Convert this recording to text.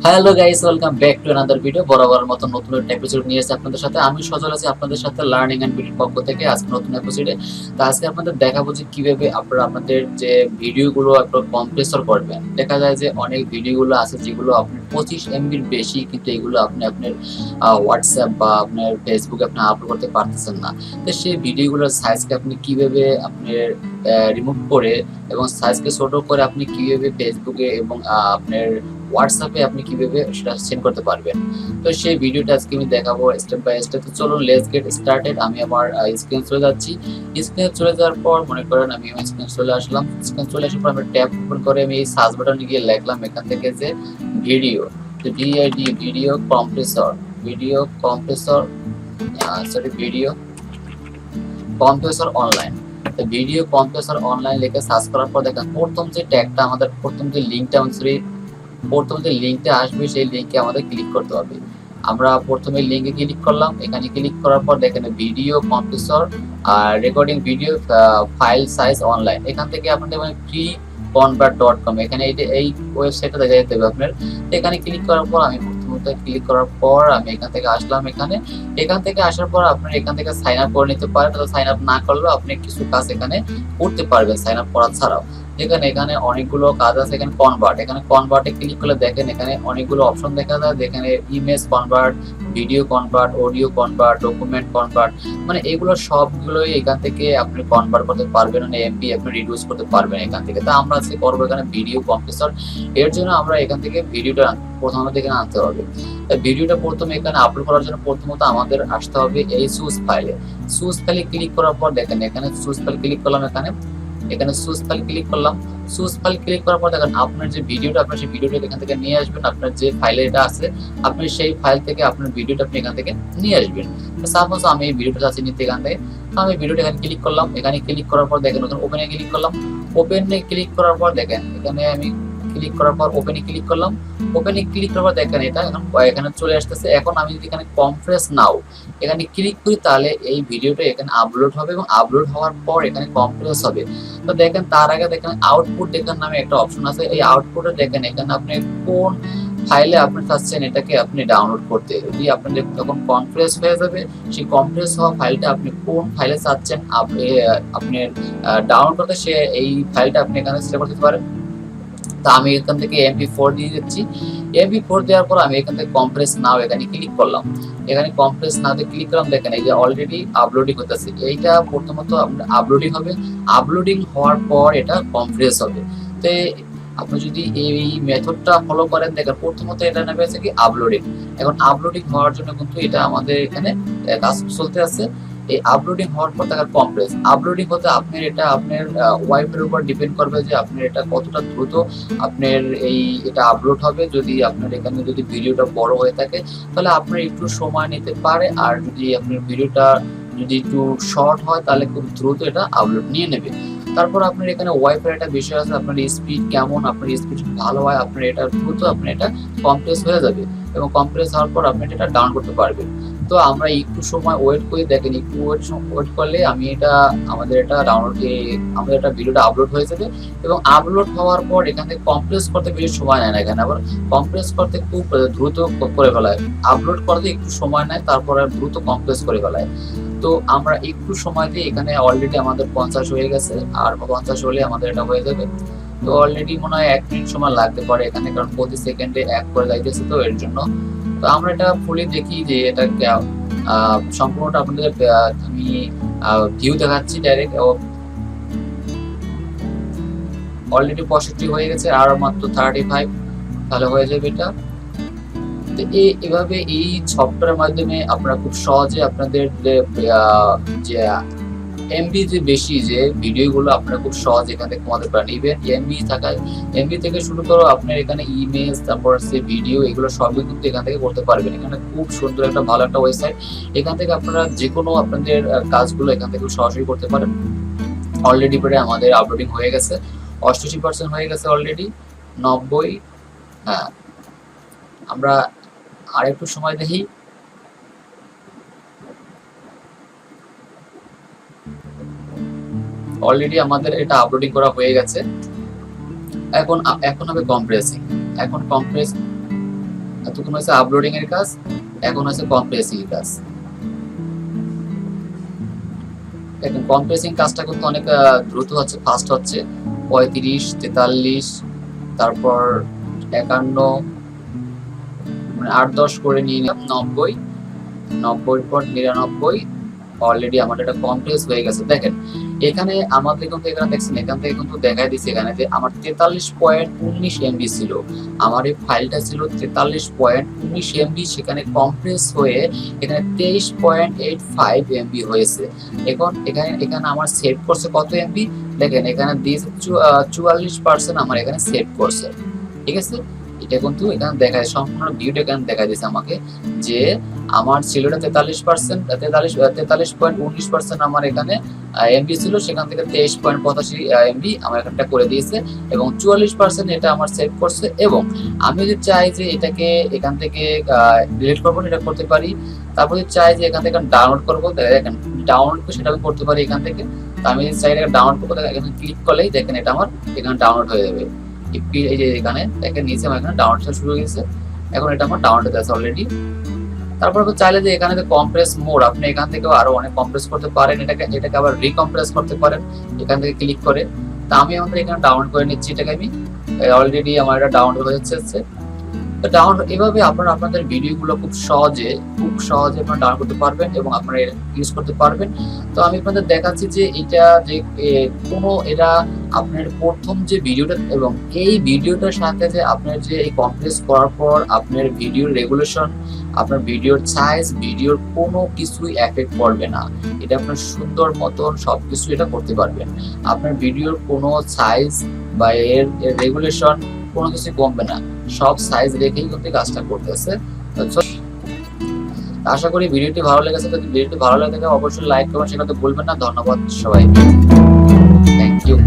Hello guys, welcome back to another video. বরাবরের মতো নতুন একটা এপিসোড নিয়ে এসেছি আপনাদের সাথে। আমি সজল আছি আপনাদের সাথে লার্নিং এন্ড বিডির পক্ষ থেকে আজকে নতুন এপিসোডে। তো আজকে আপনাদের দেখাবো যে কিভাবে আপনারা আপনাদের যে ভিডিওগুলো আপনারা কম্প্রেসর করবেন। দেখা যায় যে অনেক ভিডিওগুলো আছে যেগুলো আপনার 25 এমবির বেশি, কিন্তু এগুলো আপনি আপনার হোয়াটসঅ্যাপ বা আপনার ফেসবুকে আপনি আপলোড করতে পারতেছেন না। তো সেই ভিডিওগুলোর সাইজকে আপনি কিভাবে আপনার রিমুভ করে এবং সাইজকে ছোট করে আপনি কিভাবে ফেসবুকে এবং আপনার হোয়াটসঅ্যাপে আপনি কিভাবে সেটা সেন্ড করতে পারবেন। তো সেই ভিডিওটা আজকে আমি দেখাবো স্টেপ বাই স্টেপ। তো চলুন লেটস গেট স্টার্টেড। আমি আমার স্ক্রিনে চলে যাচ্ছি। স্ক্রিনে চলে যাওয়ার পর মনে করেন আমি আমার স্ক্রিনে চলে আসলাম। স্ক্রিনে চলে আসার পর আমি ট্যাব ওপেন করে আমি এই সার্চ বাটনে গিয়ে লিখলাম এখান থেকে যে ভিডিও, তো VID video compressor, video compressor, video compressor online. তো ভিডিও কম্প্রেসর অনলাইন লিখে সার্চ করার পর দেখেন প্রথম যে ট্যাগটা আমাদের প্রথম যে লিঙ্কটা প্রথম যে লিঙ্কটা আসবে সেই লিঙ্কে আমাদের ক্লিক করতে হবে। আমরা প্রথমে লিঙ্কে ক্লিক করলাম। এখানে ক্লিক করার পর দেখেন ভিডিও কম্প্রেসর আর recording video file size online. এখান থেকে আপনাদের ফ্রি convert.com, এখানে এই ওয়েবসাইটটা দেখা যেতে হবে আপনার। এখানে ক্লিক করার পর আমি প্রথমত ক্লিক করার পর আমি এখান থেকে আসলাম। এখান থেকে আসার পর আপনার এখান থেকে সাইন আপ করে নিতে পারেন। তো সাইন আপ না করলেও আপনি কিছু কাজ এখানে করতে পারবেন সাইন আপ করা ছাড়াও। এখানে অনেকগুলো কাজ আছে। এখানে কনভার্টে ক্লিক করলে দেখেন এখানে অনেকগুলো অপশন দেখা যায়। যেখানে image convert, video convert, audio convert, document convert, মানে এগুলো সবগুলোই এখান থেকে আপনি কনভার্ট করতে পারবেন, মানে এমবি আপনি রিডিউস করতে পারবেন এখান থেকে। তা আমরা আজকে করবো এখানে ভিডিও কম্প্রেসর। এর জন্য আমরা এখান থেকে ভিডিওটা প্রথমত এখানে আনতে হবে। ভিডিওটা প্রথমে এখানে আপলোড করার জন্য প্রথমত আমাদের আসতে হবে এই সুস ফাইলে। সুস ফাইলে ক্লিক করার পর দেখেন এখানে সুস ফাইল ক্লিক করলাম। এখানে সুস ফাইল ক্লিক করলাম। সুস ফাইল ক্লিক করার পর দেখেন আপনার যে ভিডিওটা, আপনার সেই ভিডিওটা এখান থেকে নিয়ে আসবেন। আপনার যে ফাইলে এটা আছে আপনি সেই ফাইল থেকে আপনার ভিডিওটা আপনি এখান থেকে নিয়ে আসবেন। সাপোজ আমি এই ভিডিওটা চাচ্ছি নিতে এখান থেকে, তো আমি ভিডিওটা এখানে ক্লিক করলাম। এখানে ক্লিক করার পর দেখেন নতুন ওপেনে ক্লিক করলাম। ওপেনে ক্লিক করার পর দেখেন এখানে আমি ক্লিক করার পর ওপেনে ক্লিক করলাম। ওপেনে ক্লিক করার পর দেখেন এটা এখানে চলে আসতেছে। এখন আমি যদি এখানে কম্প্রেস নাও এখানে ক্লিক করি তাহলে এই ভিডিওটা এখানে আপলোড হবে এবং আপলোড হওয়ার পর এখানে কম্প্রেস হবে। তো দেখেন তার আগে দেখেন আউটপুট দেখেন নামে একটা অপশন আছে। এই আউটপুটে দেখেন এখানে আপনি কোন ফাইলে আপনি চাচ্ছেন এটাকে আপনি ডাউনলোড করতে। যদি আপনাদের যখন কম্প্রেস হয়ে যাবে সেই কম্প্রেস হওয়া ফাইলটা আপনি কোন ফাইলে চাচ্ছেন আপনি ডাউনলোড করতে, সে এই ফাইলটা আপনি এখানে সিলেক্ট করতে পারেন। তা আমি এখান থেকে MP4 দিয়ে দিচ্ছি। MP4 দেওয়ার পর আমি এখান থেকে কম্প্রেস নাও এখানে ক্লিক করলাম। এখানে কম্প্রেস নাওতে ক্লিক করলাম। দেখেন এই যে অলরেডি আপলোডিং হতেছে। এইটা প্রথমত আপলোডিং হবে। আপলোডিং হওয়ার পর এটা কম্প্রেস হবে। তো আপনি যদি এই মেথডটা ফলো করেন দেখেন প্রথমত এটা নেমে আছে কি আপলোডিং। এখন আপলোডিং হওয়ার জন্য কিন্তু এটা আমাদের এখানে কাজ চলতে আছে। এই আপলোডিং হওয়ার পর তার কম্প্রেস আপলোডিং হতে আপনার এটা আপনার ওয়াইফের উপর ডিপেন্ড করবে যে আপনার এটা কতটা দ্রুত আপনার এটা আপলোড হবে। যদি আপনার এখানে যদি ভিডিওটা বড় হয়ে থাকে তাহলে আপনার একটু সময় নিতে পারে, আর যদি আপনার ভিডিওটা যদি একটু শর্ট হয় তাহলে খুব দ্রুত এটা আপলোড নিয়ে নেবে। তারপর আপনার এখানে ওয়াইফাই একটা বিষয় আছে, আপনার স্পিড কেমন, আপনার স্পিড ভালো হয় আপনার এটা দ্রুত আপনার এটা কম্প্রেস হয়ে যাবে এবং কম্প্রেস হওয়ার পর আপনি এটা ডাউনলোড করতে পারবেন। তো আমরা একটু সময় ওয়েট করে দেখেন, একটু ওয়েট করলে আমি এটা আমাদের এটা আমাদের এটা ভিডিওটা আপলোড হয়ে যাবে। এবং আপলোড হওয়ার পর এখান থেকে কম্প্রেস করতে বেশি সময় নেয় না। এখানে আবার কম্প্রেস করতে খুব দ্রুত করে ফেলায়, আপলোড করতে একটু সময় নেয়, তারপর আর দ্রুত কম্প্রেস করে ফেলায়। তো আমরা একটু সময় দিয়ে এখানে অলরেডি আমাদের 50 হয়ে গেছে, আর 50 হলে আমাদের এটা হয়ে যাবে। তো অলরেডি মনে হয় 1 মিনিট সময় লাগতে পারে এখানে, কারণ প্রতি সেকেন্ডে 1 করে যাইতেছে তো এর জন্য। তো আমরা এটা ফুলি দেখি যে এটা সম্পূর্ণটা আপনাদের আমি ভিউ দেখাচ্ছি ডাইরেক্ট। অলরেডি 65 হয়ে গেছে, আর মাত্র 35 তাহলে হয়ে যাবে এটা। তো এভাবে এই সফটওয়্যারের মাধ্যমে আপনারা খুব সহজে আপনাদের যে এমবি যে বেশি যে ভিডিওগুলো আপনারা খুব সহজ এখান থেকে কমাতে পারেন। ইভেন এমবি থেকে শুরু করো আপনার এখানে ইমেজ, তারপর সে ভিডিও, এগুলো সবই কিন্তু এখান থেকে করতে পারবেন। এখানে খুব সুন্দর একটা ভালো একটা ওয়েবসাইট। এখান থেকে আপনারা যে কোনো আপনাদের কাজগুলো এখান থেকে সরাসরি করতে পারেন। অলরেডি পরে আমাদের আপলোডিং হয়ে গেছে, 88% হয়ে গেছে অলরেডি, 90। হ্যাঁ, আমরা আরেকটু সময় দেখি। অলরেডি আমাদের এটা আপলোডিং করা হয়ে গেছে। এখন হবে কম্প্রেসিং। এখন এতক্ষণ হয়েছে আপলোডিং এর কাজ, এখন হচ্ছে কম্প্রেসিং এর কাজ। দেখেন কম্প্রেসিং কাজটা কিন্তু অনেক দ্রুত হচ্ছে, ফাস্ট হচ্ছে। 35, 43, তারপর 51, মানে 8-10 করে নিয়ে নিলাম, 90, 90 পর 99। অলরেডি আমার এটা কমপ্লেক্স হয়ে গেছে। দেখেন এখানে আমাদের কিন্তু এখানে দেখছেন, এখান থেকে কিন্তু দেখাই দিচ্ছে এখানে যে আমার 43.19 এমবি ছিল। আমার এই ফাইলটা ছিল 43.19 এমবি, সেখানে কম্প্রেস হয়ে এখানে 23.85 এমবি হয়েছে। এখন এখানে আমার সেভ করছে কত এমবি, দেখেন এখানে দিয়েছে 44% আমার এখানে সেভ করছে। ঠিক আছে, এটা কিন্তু এখানে দেখায়, সম্পূর্ণ ভিউটা এখানে দেখা দিয়েছে আমাকে যে আমার ছিল 43%, 43.19% আমার এখানে এমবি ছিল, সেখান থেকে 23.85 এমবি আমার এখানটা করে দিয়েছে, এবং 44% এটা আমার সেভ করছে। এবং আমি যদি চাই যে এটাকে এখান থেকে ডিলিট করবো, এটা করতে পারি। তারপর যদি চাই যে এখান থেকে ডাউনলোড করবো, দেখেন ডাউনলোড সেটা আমি করতে পারি এখান থেকে। তো আমি যদি চাই এটা ডাউনলোড করবো, এখানে ক্লিক করলেই দেখেন এটা আমার এখানে ডাউনলোড হয়ে যাবে। এই যে এখানে দেখেন নিচে আমার এখানে ডাউনলোড শুরু হয়ে গেছে, এখন এটা আমার ডাউনলোড হয়ে গেছে অলরেডি। তারপর আপনি চাইলে যে এখানে যে কম্প্রেস মোড, আপনি এখান থেকে আরো অনেক কম্প্রেস করতে পারেন, এটাকে আবার রিকম্প্রেস করতে পারেন এখান থেকে ক্লিক করে। তা আমি আমাদের এখানে ডাউনলোড করে নিচ্ছি, এটাকে আমি অলরেডি আমার এটা ডাউনলোড হয়ে যাচ্ছে। তো ডাউনলোড এভাবে আপনারা আপনাদের ভিডিওগুলো খুব সহজে আপনারা ডাউনলোড করতে পারবেন এবং আপনারা ইউজ করতে পারবেন। তো আমি আপনাদের দেখাচ্ছি যে এটা যে এটা আপনার প্রথম যে ভিডিওটা, এবং এই ভিডিওটার সাথে যে আপনার যে এই কম্প্রেস করার পর আপনার ভিডিওর রেগুলেশন, আপনার ভিডিওর সাইজ, ভিডিওর কোনো কিছুই এফেক্ট পড়বে না। এটা আপনার সুন্দর মতন সবকিছু এটা করতে পারবেন। আপনার ভিডিওর কোনো সাইজ বা এর রেগুলেশন কোনো কিছু কমবে না, সব সাইজ রেখেই কিন্তু কাজটা করতেছে। আশা করি ভিডিওটি ভালো লেগেছে। যদি ভিডিওটি ভালো লাগে অবশ্যই লাইক করবেন, সেটা তো ভুলবেন না। ধন্যবাদ সবাইকে, থ্যাংক ইউ।